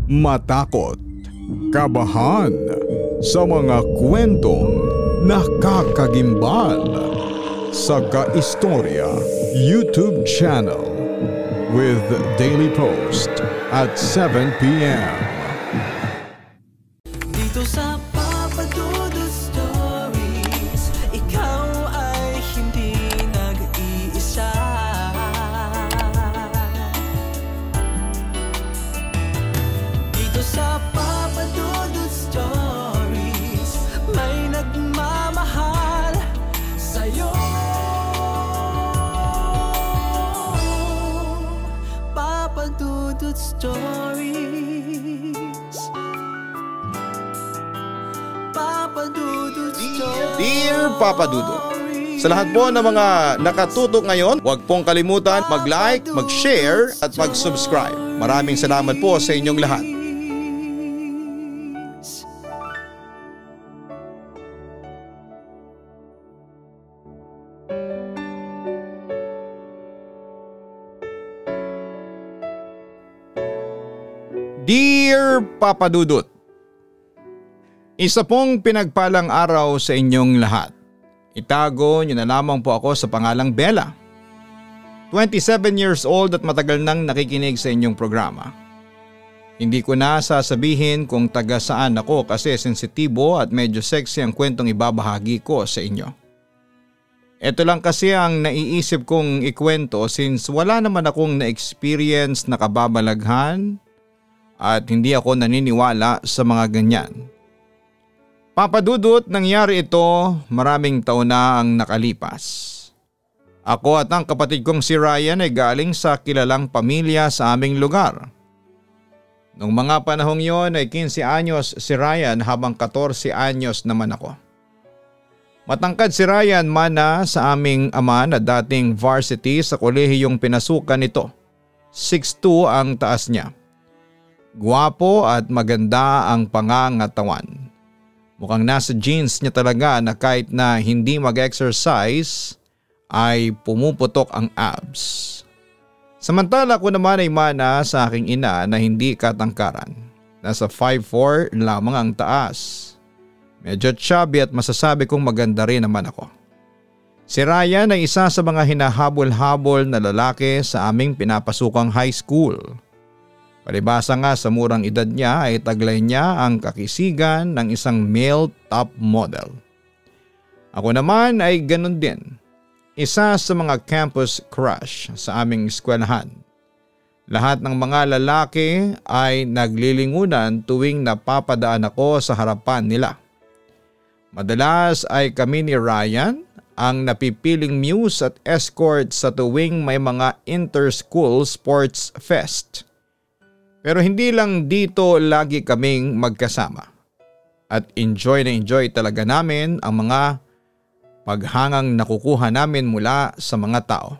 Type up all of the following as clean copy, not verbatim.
matakot, kabahan sa mga kwentong nakakagimbal sa Kaistorya YouTube channel with daily post at 7 p.m. Dito sa Papa Dudut Stories, ikaw ay hindi nag-iisa. Dito sa Papa Dudut Stories, may nagmamahal sa'yo. Papa Dudut Stories. Dear Papa Dudut, sa lahat po ng mga nakatutok ngayon, huwag pong kalimutan mag-like, mag-share at mag-subscribe. Maraming salamat po sa inyong lahat. Dear Papa Dudut, isa pong pinagpalang araw sa inyong lahat. Itago niyo na lamang po ako sa pangalang Bella. 27 years old at matagal nang nakikinig sa inyong programa. Hindi ko na sasabihin kung taga saan ako kasi sensitibo at medyo sexy ang kwentong ibabahagi ko sa inyo. Ito lang kasi ang naiisip kong ikwento since wala naman akong na-experience na kababalaghan at hindi ako naniniwala sa mga ganyan. Papa Dudut, nangyari ito maraming taon na ang nakalipas. Ako at ang kapatid kong si Ryan ay galing sa kilalang pamilya sa aming lugar. Noong mga panahong yon ay 15 anyos si Ryan habang 14 anyos naman ako. Matangkad si Ryan mana sa aming ama na dating varsity sa kolehiyong pinasukan nito. 6'2" ang taas niya. Gwapo at maganda ang pangangatawan. Mukhang nasa genes niya talaga na kahit na hindi mag-exercise ay pumuputok ang abs. Samantala ko naman ay mana sa aking ina na hindi katangkaran. Nasa 5'4" lamang ang taas. Medyo chubby at masasabi kong maganda rin naman ako. Si Ryan ay isa sa mga hinahabol-habol na lalaki sa aming pinapasukang high school. Palibasa nga sa murang edad niya ay taglay niya ang kakisigan ng isang male top model. Ako naman ay ganun din. Isa sa mga campus crush sa aming eskwelahan. Lahat ng mga lalaki ay naglilingunan tuwing napapadaan ako sa harapan nila. Madalas ay kami ni Ryan ang napipiling muse at escort sa tuwing may mga inter-school sports fest. Pero hindi lang dito lagi kaming magkasama. At enjoy na enjoy talaga namin ang mga paghangang nakukuha namin mula sa mga tao.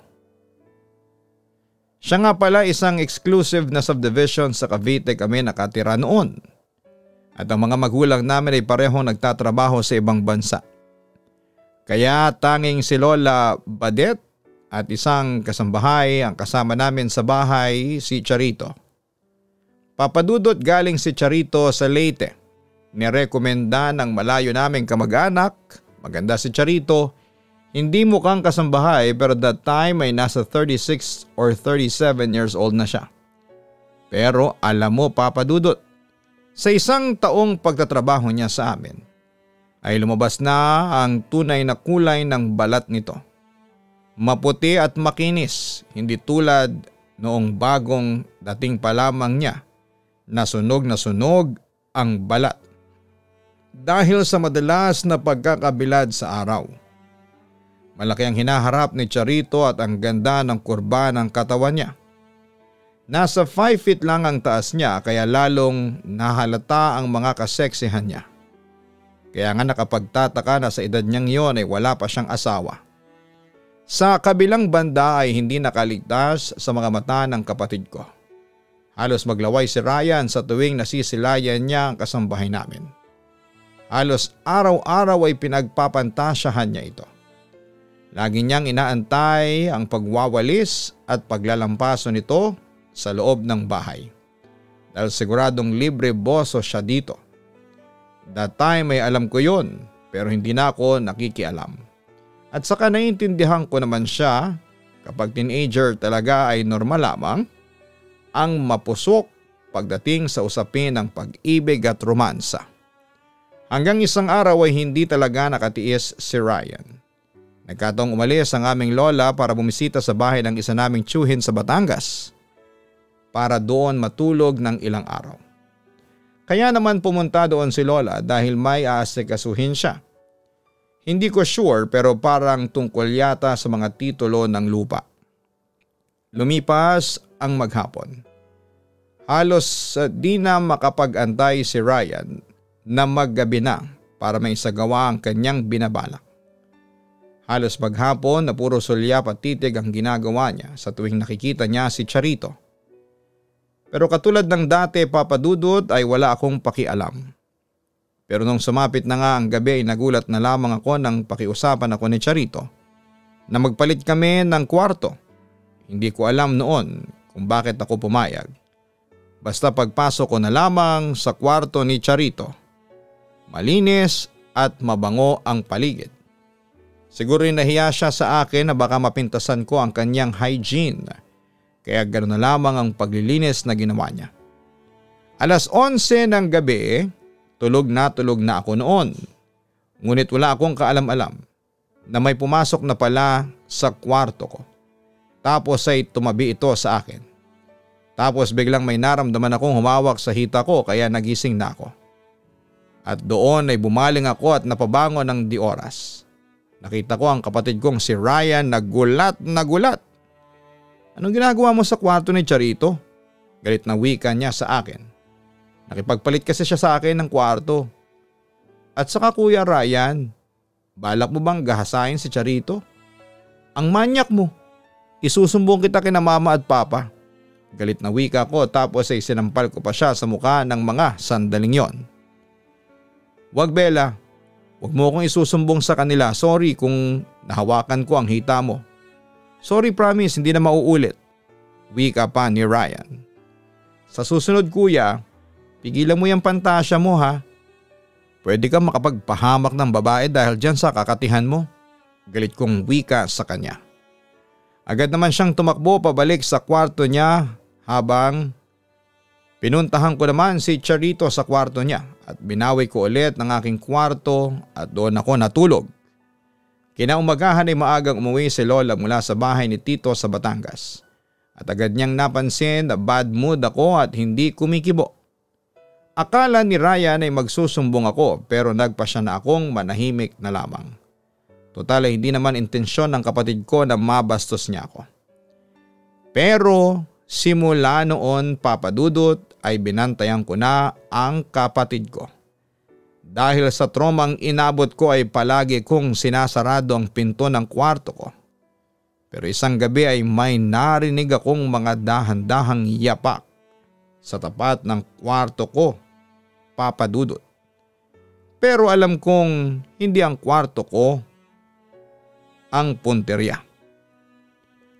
Siya nga pala isang exclusive na subdivision sa Cavite kami nakatira noon. At ang mga magulang namin ay parehong nagtatrabaho sa ibang bansa. Kaya tanging si Lola Badet at isang kasambahay ang kasama namin sa bahay, si Charito. Papa Dudut, galing si Charito sa Leyte. Nirekomenda ng malayo naming kamag-anak. Maganda si Charito. Hindi mukhang kasambahay pero that time ay nasa 36 or 37 years old na siya. Pero alam mo Papa Dudut, sa isang taong pagtatrabaho niya sa amin ay lumabas na ang tunay na kulay ng balat nito. Maputi at makinis, hindi tulad noong bagong dating pa lamang niya. Nasunog ang balat dahil sa madalas na pagkakabilad sa araw. Malaki ang hinaharap ni Charito at ang ganda ng kurba ng katawan niya. Nasa 5 feet lang ang taas niya kaya lalong nahalata ang mga kaseksihan niya. Kaya nga nakapagtataka na sa edad niyang iyon ay wala pa siyang asawa. Sa kabilang banda ay hindi nakaligtas sa mga mata ng kapatid ko. Halos maglaway si Ryan sa tuwing nasisilayan niya ang kasambahay namin. Halos araw-araw ay pinagpapantasyahan niya ito. Lagi niyang inaantay ang pagwawalis at paglalampaso nito sa loob ng bahay. dahil siguradong libre boso siya dito. That time ay alam ko yun pero hindi na ako nakikialam. At saka naiintindihan ko naman siya kapag teenager talaga ay normal lamang ang mapusok pagdating sa usapin ng pag-ibig at romansa. Hanggang isang araw ay hindi talaga nakatiis si Ryan. Nagkataong umalis ang aming lola para bumisita sa bahay ng isa naming tiyuhin sa Batangas para doon matulog ng ilang araw. Kaya naman pumunta doon si lola dahil may aasikasuhin siya. Hindi ko sure pero parang tungkol yata sa mga titulo ng lupa. Lumipas ang maghapon. Halos di na makapag-antay si Ryan na maggabi na para may isagawa ang kanyang binabalak. Halos maghapon na puro sulyap at titig ang ginagawa niya sa tuwing nakikita niya si Charito. Pero katulad ng dati, Papa Dudut, ay wala akong pakialam. Pero nung sumapit na nga ang gabi ay nagulat na lamang ako nang pakiusapan ako ni Charito na magpalit kami ng kwarto. Hindi ko alam noon kung bakit ako pumayag. Basta pagpasok ko na lamang sa kwarto ni Charito, malinis at mabango ang paligid. Siguro nahiya siya sa akin na baka mapintasan ko ang kanyang hygiene, kaya ganoon na lamang ang paglilinis na ginawa niya. 11:00 ng gabi, tulog na ako noon. Ngunit wala akong kaalam-alam na may pumasok na pala sa kwarto ko. Tapos ay tumabi ito sa akin. Tapos biglang may naramdaman akong humawak sa hita ko kaya nagising na ako. At doon ay bumaling ako at napabangon ng di oras. Nakita ko ang kapatid kong si Ryan na gulat na gulat. Anong ginagawa mo sa kwarto ni Charito? Galit na wika niya sa akin. Nakipagpalit kasi siya sa akin ng kwarto. At saka Kuya Ryan, balak mo bang gahasain si Charito? Ang manyak mo. Isusumbong kita kina mama at papa. Galit na wika ko tapos ay sinampal ko pa siya sa mukha ng mga sandaling yon. Wag Bella, wag mo akong isusumbong sa kanila. Sorry kung nahawakan ko ang hita mo. Sorry promise, hindi na mauulit. Wika pa ni Ryan. Sa susunod kuya, pigilan mo yung pantasya mo ha. Pwede kang makapagpahamak ng babae dahil dyan sa kakatihan mo. Galit kong wika sa kanya. Agad naman siyang tumakbo pabalik sa kwarto niya habang pinuntahan ko naman si Charito sa kwarto niya at binawi ko ulit ng aking kwarto at doon ako natulog. Kinaumagahan ay maagang umuwi si Lola mula sa bahay ni Tito sa Batangas at agad niyang napansin na bad mood ako at hindi kumikibo. Akala ni Ryan ay magsusumbong ako pero nagpa siya na akong manahimik na lamang. Total ay hindi naman intensyon ng kapatid ko na mabastos niya ako. Pero simula noon Papa Dudut ay binantayan ko na ang kapatid ko. Dahil sa traumang inabot ko ay palagi kong sinasarado ang pinto ng kwarto ko. Pero isang gabi ay may narinig akong mga dahan-dahang yapak sa tapat ng kwarto ko, Papa Dudut. Pero alam kong hindi ang kwarto ko ang punteriya.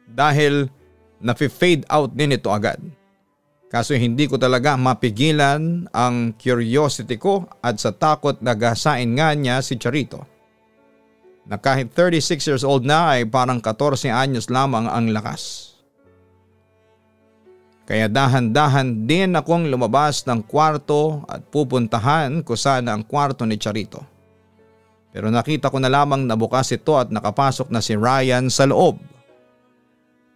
Dahil nafi-fade out din ito agad. Kaso hindi ko talaga mapigilan ang curiosity ko at sa takot na gasain nga niya si Charito. Na kahit 36 years old na ay parang 14 anyos lamang ang lakas. Kaya dahan-dahan din akong lumabas ng kwarto at pupuntahan ko sana ang kwarto ni Charito. Pero nakita ko na lamang na bukas ito at nakapasok na si Ryan sa loob.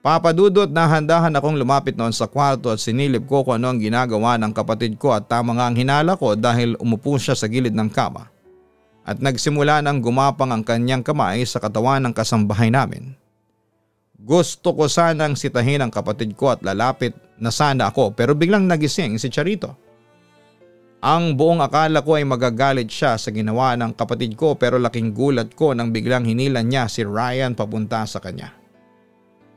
Papa Dudut, dahan-dahan akong lumapit noon sa kwarto at sinilip ko kung ano ang ginagawa ng kapatid ko at tama nga ang hinala ko dahil umupo siya sa gilid ng kama. At nagsimula nang gumapang ang kanyang kamay sa katawan ng kasambahay namin. Gusto ko sanang sitahin ang kapatid ko at lalapit na sana ako pero biglang nagising si Charito. Ang buong akala ko ay magagalit siya sa ginawa ng kapatid ko pero laking gulat ko nang biglang hinilan niya si Ryan papunta sa kanya.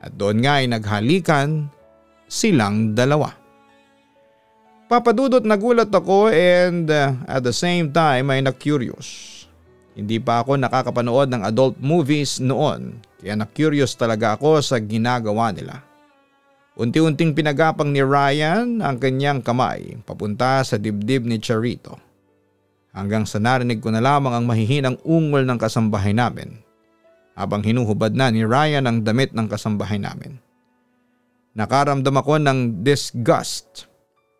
At doon nga ay naghalikan silang dalawa. Papa Dudut, nagulat ako and at the same time ay na-curious. Hindi pa ako nakakapanood ng adult movies noon kaya na-curious talaga ako sa ginagawa nila. Unti-unting pinagapang ni Ryan ang kanyang kamay papunta sa dibdib ni Charito. Hanggang sa narinig ko na lamang ang mahihinang ungol ng kasambahay namin habang hinuhubad na ni Ryan ang damit ng kasambahay namin. Nakaramdam ako ng disgust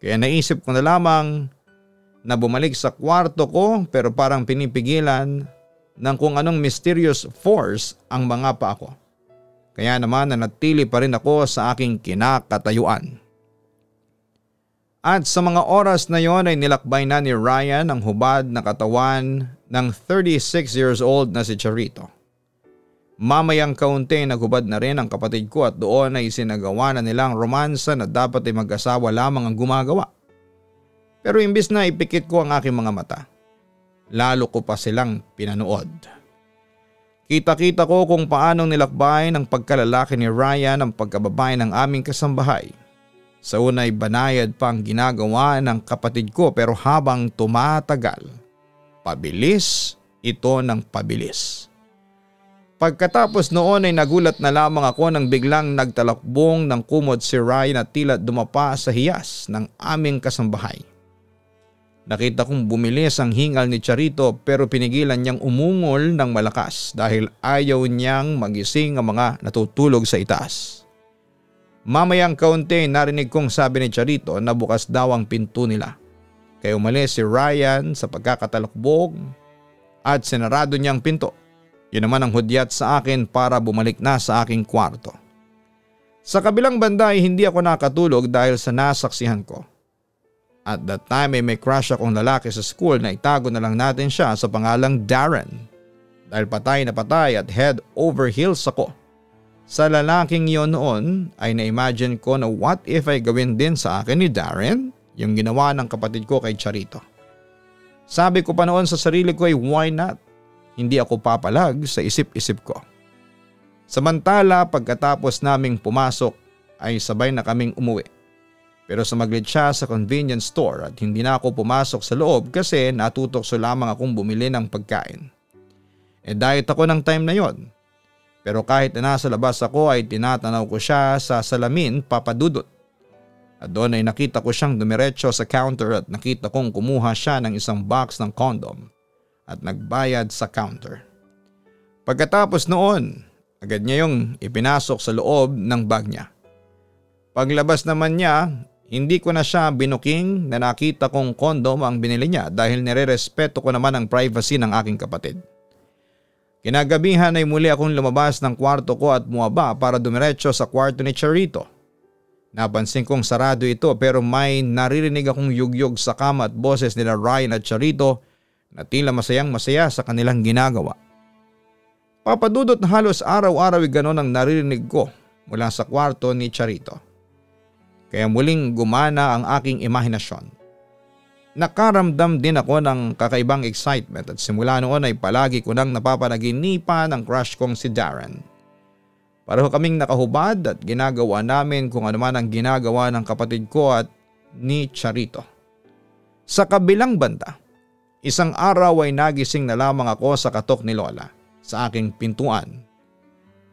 kaya naisip ko na lamang na bumalik sa kwarto ko pero parang pinipigilan ng kung anong mysterious force ang mga pa ako. Kaya naman nanatili pa rin ako sa aking kinakatayuan. At sa mga oras na yon ay nilakbay na ni Ryan ang hubad na katawan ng 36 years old na si Charito. Mamayang kaunti naghubad na rin ang kapatid ko at doon ay isinagawa na nilang romansa na dapat ay mag-asawa lamang ang gumagawa. Pero imbis na ipikit ko ang aking mga mata, lalo ko pa silang pinanood. Kita-kita ko kung paanong nilakbay ng pagkalalaki ni Ryan ang pagkababay ng aming kasambahay. Sa unay banayad pa ang ginagawa ng kapatid ko pero habang tumatagal, pabilis ito ng pabilis. Pagkatapos noon ay nagulat na lamang ako nang biglang nagtalakbong ng kumot si Ryan at tila dumapa sa hiyas ng aming kasambahay. Nakita kong bumilis ang hingal ni Charito pero pinigilan niyang umungol ng malakas dahil ayaw niyang magising ang mga natutulog sa itaas. Mamayang kaunti narinig kong sabi ni Charito na bukas daw ang pinto nila. Kaya umalis si Ryan sa pagkakatalakbog at sinarado niyang pinto. Yun naman ang hudyat sa akin para bumalik na sa aking kwarto. Sa kabilang banda ay hindi ako nakatulog dahil sa nasaksihan ko. At that time ay may crush akong lalaki sa school na itago na lang natin siya sa pangalang Darren. Dahil patay na patay at head over heels ako. Sa lalaking yon noon ay na-imagine ko na what if ay gawin din sa akin ni Darren yung ginawa ng kapatid ko kay Charito. Sabi ko pa noon sa sarili ko ay why not? Hindi ako papalag sa isip-isip ko. Samantala pagkatapos naming pumasok ay sabay na kaming umuwi. Pero sumaglit siya sa convenience store at hindi na ako pumasok sa loob kasi natutokso lamang akong bumili ng pagkain. Diet ako ng time na yon. Pero kahit na nasa labas ako ay tinatanaw ko siya sa salamin papadudot. At doon ay nakita ko siyang dumiretso sa counter at nakita kong kumuha siya ng isang box ng condom at nagbayad sa counter. Pagkatapos noon, agad niya yung ipinasok sa loob ng bag niya. Paglabas naman niya, hindi ko na siya binuking na nakita kong kondom ang binili niya dahil nire-respeto ko naman ang privacy ng aking kapatid. Kinagabihan ay muli akong lumabas ng kwarto ko at muwaba para dumiretso sa kwarto ni Charito. Napansin kong sarado ito pero may naririnig akong yugyog sa kama at boses nila Ryan at Charito na tila masayang masaya sa kanilang ginagawa. Papadudot na halos araw-araw ay ganon ang naririnig ko mula sa kwarto ni Charito. Kaya muling gumana ang aking imahinasyon. Nakaramdam din ako ng kakaibang excitement at simula noon ay palagi ko nang napapanaginipan ang crush kong si Darren. Pareho kaming nakahubad at ginagawa namin kung ano man ang ginagawa ng kapatid ko at ni Charito. Sa kabilang banda, isang araw ay nagising na lamang ako sa katok ni Lola sa aking pintuan.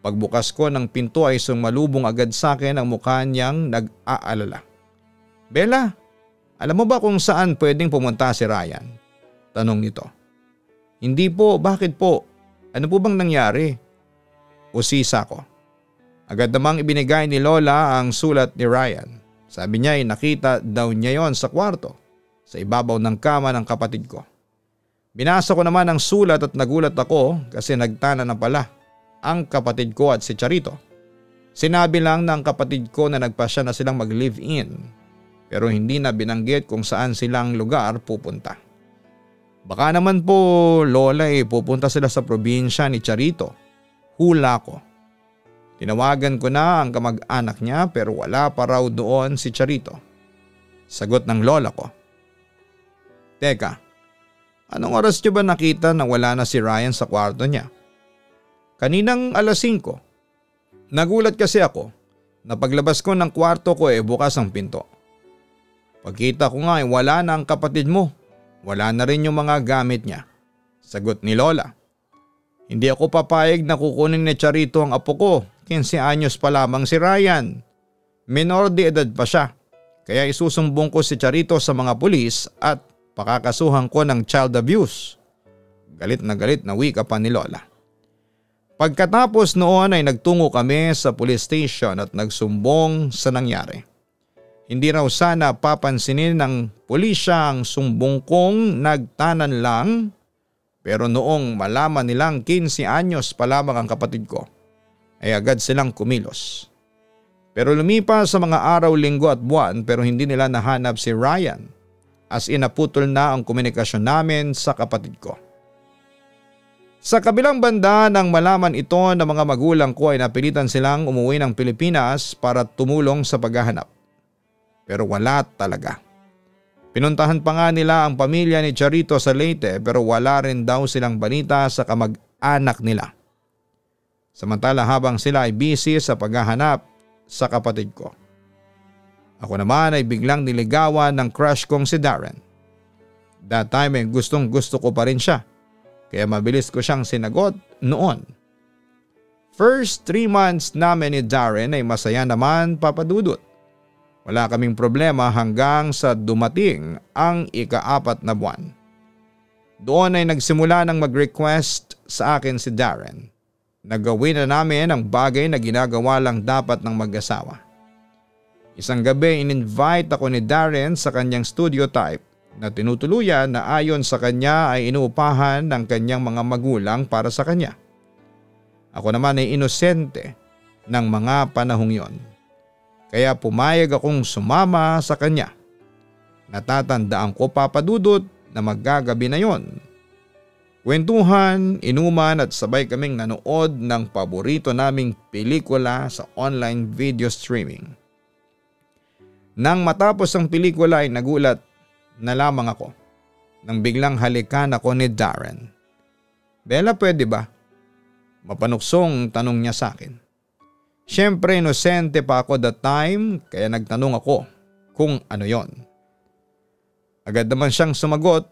Pagbukas ko ng pinto ay sumalubong agad sa akin ang mukha niyang nag-aalala. Bella, alam mo ba kung saan pwedeng pumunta si Ryan? Tanong nito. Hindi po, bakit po? Ano po bang nangyari? Usisa ko. Agad namang ibinigay ni Lola ang sulat ni Ryan. Sabi niya ay nakita daw niya yon sa kwarto, sa ibabaw ng kama ng kapatid ko. Binasa ko naman ang sulat at nagulat ako kasi nagtana na pala ang kapatid ko at si Charito. Sinabi lang ng kapatid ko na nagpasya na silang mag-live-in pero hindi na binanggit kung saan silang lugar pupunta. Baka naman po Lola pupunta sila sa probinsya ni Charito. Hula ko. Tinawagan ko na ang kamag-anak niya pero wala pa raw doon si Charito. Sagot ng Lola ko. Teka, anong oras niyo ba nakita na wala na si Ryan sa kwarto niya? Kaninang alas 5. Nagulat kasi ako na paglabas ko ng kwarto ko bukas ang pinto. Pagkita ko nga wala na ang kapatid mo. Wala na rin yung mga gamit niya. Sagot ni Lola. Hindi ako papayag na kukunin ni Charito ang apo ko. 15 anyos pa lamang si Ryan. Minor de edad pa siya, kaya isusumbong ko si Charito sa mga pulis at pakakasuhan ko ng child abuse. Galit na wika pa ni Lola. Pagkatapos noon ay nagtungo kami sa police station at nagsumbong sa nangyari. Hindi raw sana papansinin ng pulisya ang sumbong kong nagtanan lang, pero noong malaman nilang 15 anyos pa lamang ang kapatid ko, ay agad silang kumilos. Pero lumipas sa mga araw, linggo at buwan pero hindi nila nahanap si Ryan, as in naputol na ang komunikasyon namin sa kapatid ko. Sa kabilang banda nang malaman ito ng mga magulang ko ay napilitan silang umuwi ng Pilipinas para tumulong sa paghahanap. Pero wala talaga. Pinuntahan pa nga nila ang pamilya ni Charito sa Leyte pero wala rin daw silang balita sa kamag-anak nila. Samantala habang sila ay busy sa paghahanap sa kapatid ko, ako naman ay biglang niligawan ng crush kong si Darren. That time ay gustong gusto ko pa rin siya, kaya mabilis ko siyang sinagot noon. First 3 months namin ni Darren ay masaya naman, Papa Dudut. Wala kaming problema hanggang sa dumating ang ika-4 na buwan. Doon ay nagsimula ng mag-request sa akin si Darren. Nagawin na namin ang bagay na ginagawa lang dapat ng mag-asawa. Isang gabi in-invite ako ni Darren sa kanyang studio type na tinutuluyan na ayon sa kanya ay inuupahan ng kanyang mga magulang para sa kanya. Ako naman ay inosente ng mga panahong yon. Kaya pumayag akong sumama sa kanya. Natatandaan ko, Papa Dudut, na maggagabi na yon. Kwentuhan, inuman at sabay kaming nanood ng paborito naming pelikula sa online video streaming. Nang matapos ang pelikula ay nagulat na lamang ako nang biglang halikan ako ni Darren. Bella, pwede ba? Mapanuksong tanong niya sa akin. Siyempre inosente pa ako that time kaya nagtanong ako kung ano yon. Agad naman siyang sumagot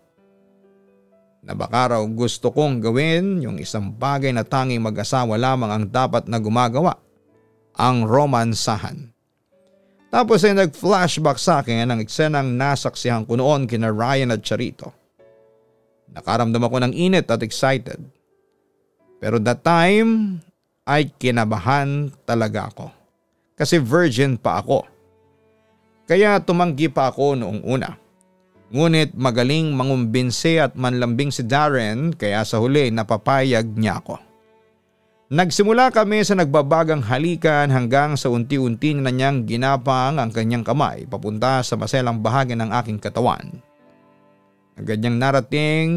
na baka raw gusto kong gawin yung isang bagay na tanging mag-asawa lamang ang dapat na gumagawa, ang romansahan. Tapos ay nag-flashback sa akin ang eksenang nasaksihan ko noon kina Ryan at Charito. Nakaramdam ako ng init at excited. Pero that time ay kinabahan talaga ako. Kasi virgin pa ako. Kaya tumanggi pa ako noong una. Ngunit magaling mangumbinse at manlambing si Darren kaya sa huli napapayag niya ako. Nagsimula kami sa nagbabagang halikan hanggang sa unti-unti na niyang ginapang ang kanyang kamay papunta sa maselang bahagi ng aking katawan. Agad niyang narating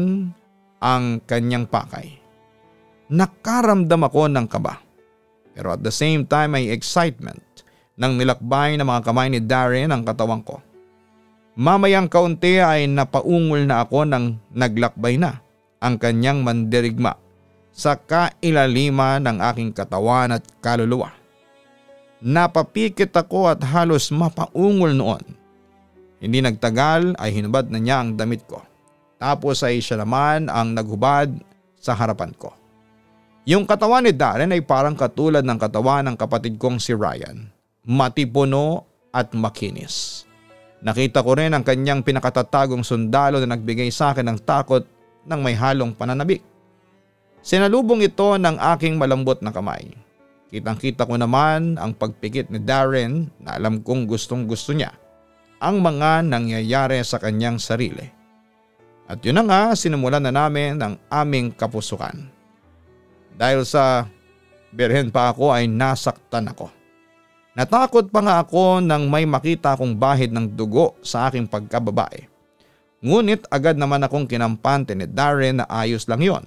ang kanyang pakay. Nakaramdam ako ng kaba. Pero at the same time ay excitement nang nilakbay ng mga kamay ni Darren ang katawan ko. Mamayang kaunti ay napaungol na ako nang naglakbay na ang kanyang mandirigma sa kailaliman ng aking katawan at kaluluwa. Napapikit ako at halos mapaungol noon. Hindi nagtagal ay hinubad na niya ang damit ko. Tapos ay siya naman ang naghubad sa harapan ko. Yung katawan ni Darren ay parang katulad ng katawan ng kapatid kong si Ryan. Matipuno at makinis. Nakita ko rin ang kanyang pinakatatagong sundalo na nagbigay sa akin ng takot ng may halong pananabik. Sinalubong ito ng aking malambot na kamay. Kitang-kita ko naman ang pagpikit ni Darren na alam kong gustong gusto niya ang mga nangyayari sa kanyang sarili. At yun na nga, sinimulan na namin ang aming kapusukan. Dahil sa birhen pa ako ay nasaktan ako. Natakot pa nga ako nang may makita akong bahid ng dugo sa aking pagkababae. Ngunit agad naman akong kinampante ni Darren na ayos lang yon.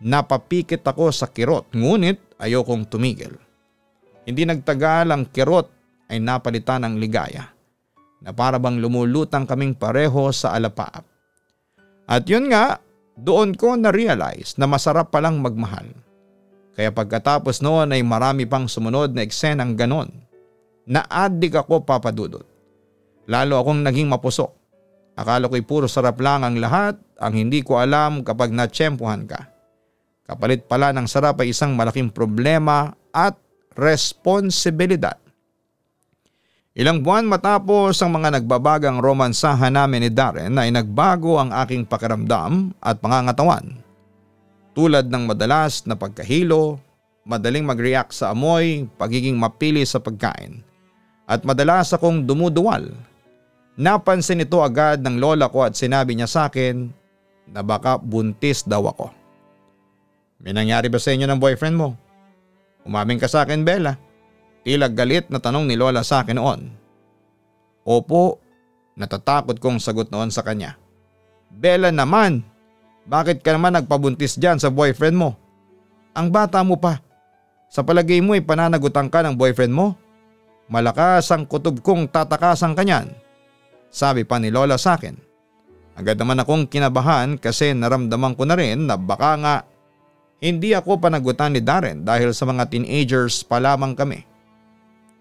Napapikit ako sa kirot ngunit ayokong tumigil. Hindi nagtagal ang kirot ay napalitan ng ligaya na para bang lumulutang kaming pareho sa alapaap. At yun nga, doon ko na-realize na masarap palang magmahal. Kaya pagkatapos noon ay marami pang sumunod na eksenang ganon. Na-addict ako, Papa Dudut. Lalo akong naging mapusok. Akala ko'y puro sarap lang ang lahat, ang hindi ko alam kapag natsyempohan ka. Kapalit pala ng sarap ay isang malaking problema at responsibilidad. Ilang buwan matapos ang mga nagbabagang romansahan namin ni Darren ay nagbago ang aking pakiramdam at pangangatawan. Tulad ng madalas na pagkahilo, madaling mag-react sa amoy, pagiging mapili sa pagkain, at madalas akong dumuduwal. Napansin ito agad ng lola ko at sinabi niya sa akin na baka buntis daw ako. May nangyari ba sa inyo ng boyfriend mo? Umamin ka sa akin, Bella. Tila galit na tanong ni lola sa akin noon. Opo, natatakot kong sagot noon sa kanya. Bella naman, bakit ka naman nagpabuntis dyan sa boyfriend mo? Ang bata mo pa. Sa palagay mo ay pananagutan ka ng boyfriend mo? Malakas ang kutob kong tatakasan ka niyan. Sabi pa ni lola sa akin. Agad naman akong kinabahan kasi naramdaman ko na rin na baka nga hindi ako panagutan ni Darren dahil sa mga teenagers pa lamang kami.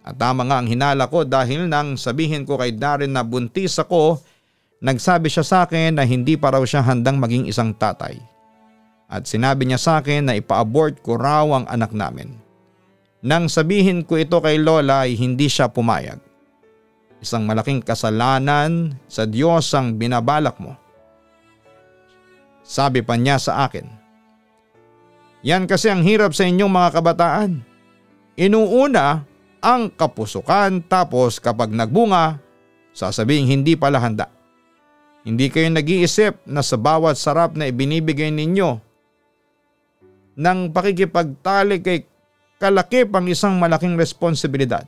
At tama nga ang hinala ko dahil nang sabihin ko kay Darren na buntis ako, nagsabi siya sa akin na hindi pa raw siya handang maging isang tatay. At sinabi niya sa akin na ipa-abort ko raw ang anak namin. Nang sabihin ko ito kay lola ay hindi siya pumayag. Isang malaking kasalanan sa Diyos ang binabalak mo. Sabi pa niya sa akin. Yan kasi ang hirap sa inyong mga kabataan. Inuuna ang kapusukan tapos kapag nagbunga, sasabihin hindi pala handa. Hindi kayo nag-iisip na sa bawat sarap na ibinibigay ninyo ng pakikipagtali kay kalakip ang isang malaking responsibilidad.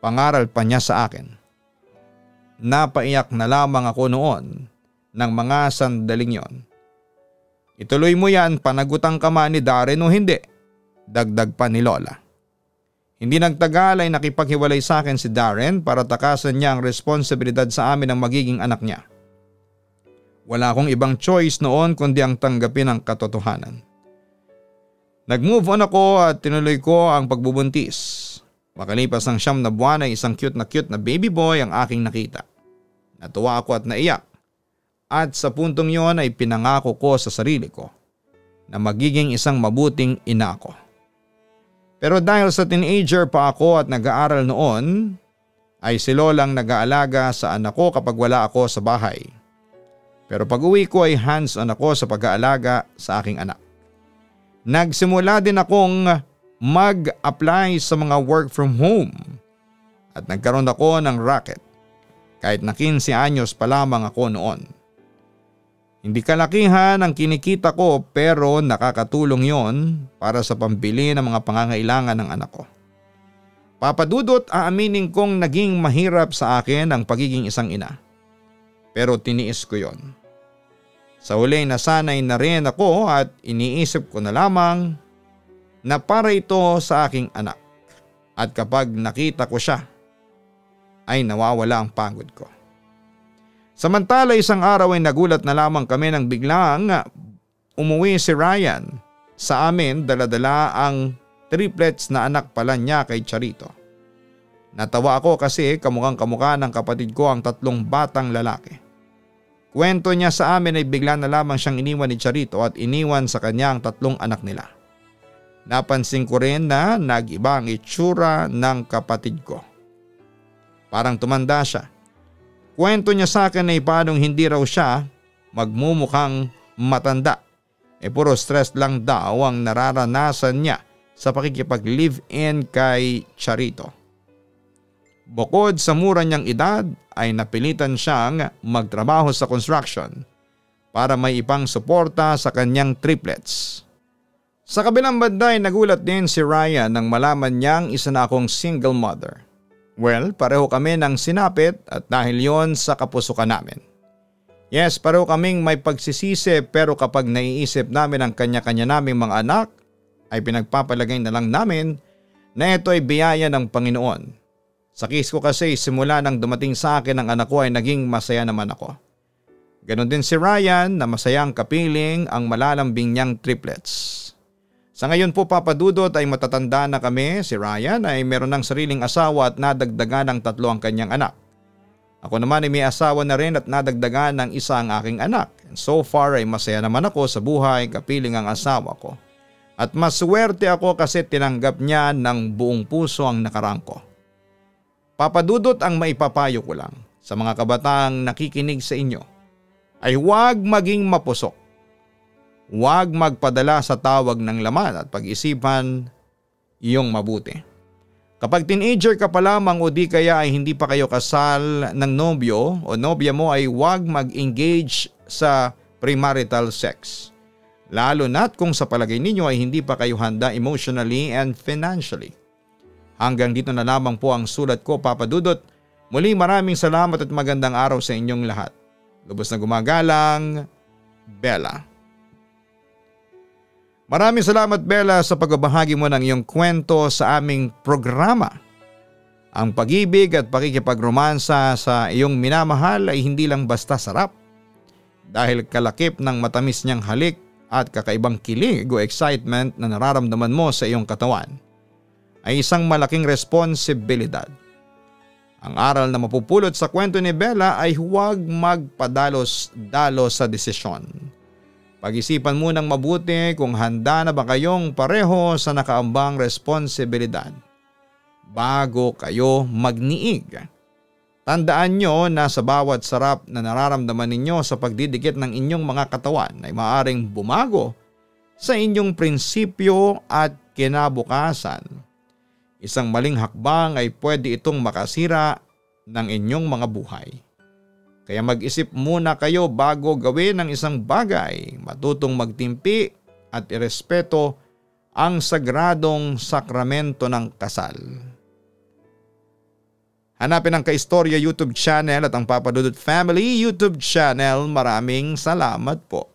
Pangaral pa niya sa akin. Napaiyak na lamang ako noon ng mga sandaling yon. Ituloy mo yan, panagutan ka man ni Darren o hindi, dagdag pa ni lola. Hindi nagtagal ay nakipaghiwalay sa akin si Darren para takasan niya ang responsibilidad sa amin ng magiging anak niya. Wala akong ibang choice noon kundi ang tanggapin ang katotohanan. Nag-move on ako at tinuloy ko ang pagbubuntis. Makalipas ng 9 na buwan ay isang cute na baby boy ang aking nakita. Natuwa ako at naiyak. At sa puntong yon ay pinangako ko sa sarili ko na magiging isang mabuting ina ako. Pero dahil sa teenager pa ako at nag-aaral noon, ay si lolang nag-aalaga sa anak ko kapag wala ako sa bahay. Pero pag uwi ko ay hands-on ako sa pag-aalaga sa aking anak. Nagsimula din akong mag-apply sa mga work from home at nagkaroon ako ng racket kahit na 15 anyos pa lamang ako noon. Hindi kalakihan ang kinikita ko pero nakakatulong yon para sa pambili ng mga pangangailangan ng anak ko. Papadudot, aaminin kong naging mahirap sa akin ang pagiging isang ina. Pero tiniis ko yon. Sa huli nasanay na rin ako at iniisip ko na lamang na para ito sa aking anak. At kapag nakita ko siya, ay nawawala ang pagod ko. Samantala isang araw ay nagulat na lamang kami nang biglang umuwi si Ryan sa amin, dala-dala ang triplets na anak pala niya kay Charito. Natawa ako kasi kamukhang-kamukha ng kapatid ko ang 3 batang lalaki. Kwento niya sa amin ay bigla na lamang siyang iniwan ni Charito at iniwan sa kanya ang 3 anak nila. Napansin ko rin na nag-iba ang itsura ng kapatid ko. Parang tumanda siya. Kwento niya sa akin ay paanong hindi raw siya magmumukhang matanda. Puro stress lang daw ang nararanasan niya sa pakikipag-live-in kay Charito. Bukod sa mura niyang edad ay napilitan siyang magtrabaho sa construction para may ipang suporta sa kanyang triplets. Sa kabilang banda ay nagulat din si Ryan nang malaman niyang isa na akong single mother. Well, pareho kami ng sinapit at dahil yon sa kapusukan namin. Yes, pareho kaming may pagsisisi pero kapag naiisip namin ang kanya-kanya naming mga anak ay pinagpapalagay na lang namin na ito ay biyaya ng Panginoon. Sa case ko kasi simula nang dumating sa akin ang anak ko ay naging masaya naman ako. Ganon din si Ryan na masayang kapiling ang malalambing niyang triplets. Sa ngayon po papadudot ay matatanda na kami. Si Ryan ay meron ng sariling asawa at nadagdagan ng 3 ang kanyang anak. Ako naman ay may asawa na rin at nadagdagan ng 1 ang aking anak. And so far ay masaya naman ako sa buhay kapiling ang asawa ko. At maswerte ako kasi tinanggap niya ng buong puso ang nakaraan ko. Papa Dudut, ang maipapayo ko lang sa mga kabataang nakikinig sa inyo ay huwag maging mapusok. Huwag magpadala sa tawag ng laman at pag-isipan iyong mabuti. Kapag teenager ka pa lamang o di kaya ay hindi pa kayo kasal ng nobyo o nobya mo, ay huwag mag-engage sa premarital sex. Lalo na't kung sa palagay ninyo ay hindi pa kayo handa emotionally and financially. Hanggang dito na lamang po ang sulat ko, Papa Dudut. Muli maraming salamat at magandang araw sa inyong lahat. Lubos na gumagalang, Bella. Maraming salamat, Bella, sa pagbabahagi mo ng iyong kwento sa aming programa. Ang pag-ibig at pakikipagromansa sa iyong minamahal ay hindi lang basta sarap. Dahil kalakip ng matamis niyang halik at kakaibang kilig o excitement na nararamdaman mo sa iyong katawan ay isang malaking responsibilidad. Ang aral na mapupulot sa kwento ni Bella ay huwag magpadalos-dalos sa desisyon. Pag-isipan munang mabuti kung handa na ba kayong pareho sa nakaambang responsibilidad bago kayo magniig. Tandaan nyo na sa bawat sarap na nararamdaman ninyo sa pagdidikit ng inyong mga katawan ay maaaring bumago sa inyong prinsipyo at kinabukasan. Isang maling hakbang ay pwede itong makasira ng inyong mga buhay. Kaya mag-isip muna kayo bago gawin ang isang bagay, matutong magtimpi at irespeto ang sagradong sakramento ng kasal. Hanapin ang Kaistorya YouTube channel at ang Papa Dudut Family YouTube channel. Maraming salamat po.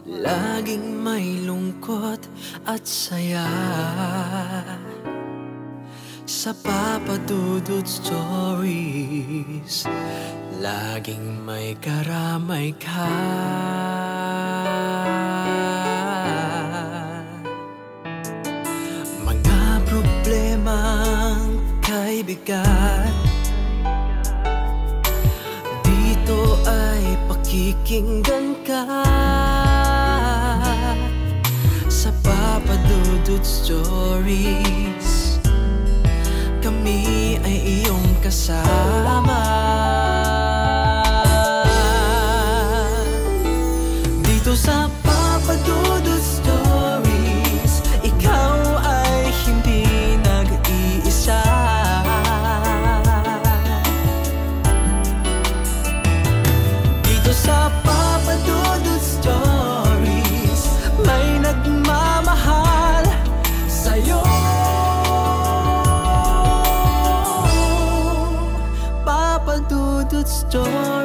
Laging may lungkot at saya sa Papa Dudut Stories. Laging may karamay ka. Mga problemang kay bigat, dito ay pakikinggan ka. Sa Papa Dudut Stories, kami ay iyong kasama. Dito sa Papa Dudut Stories, ikaw ay hindi nag-iisa. Dito sa Papa Dudut Stories, may nagmamahal sa'yo. Papa Dudut Stories.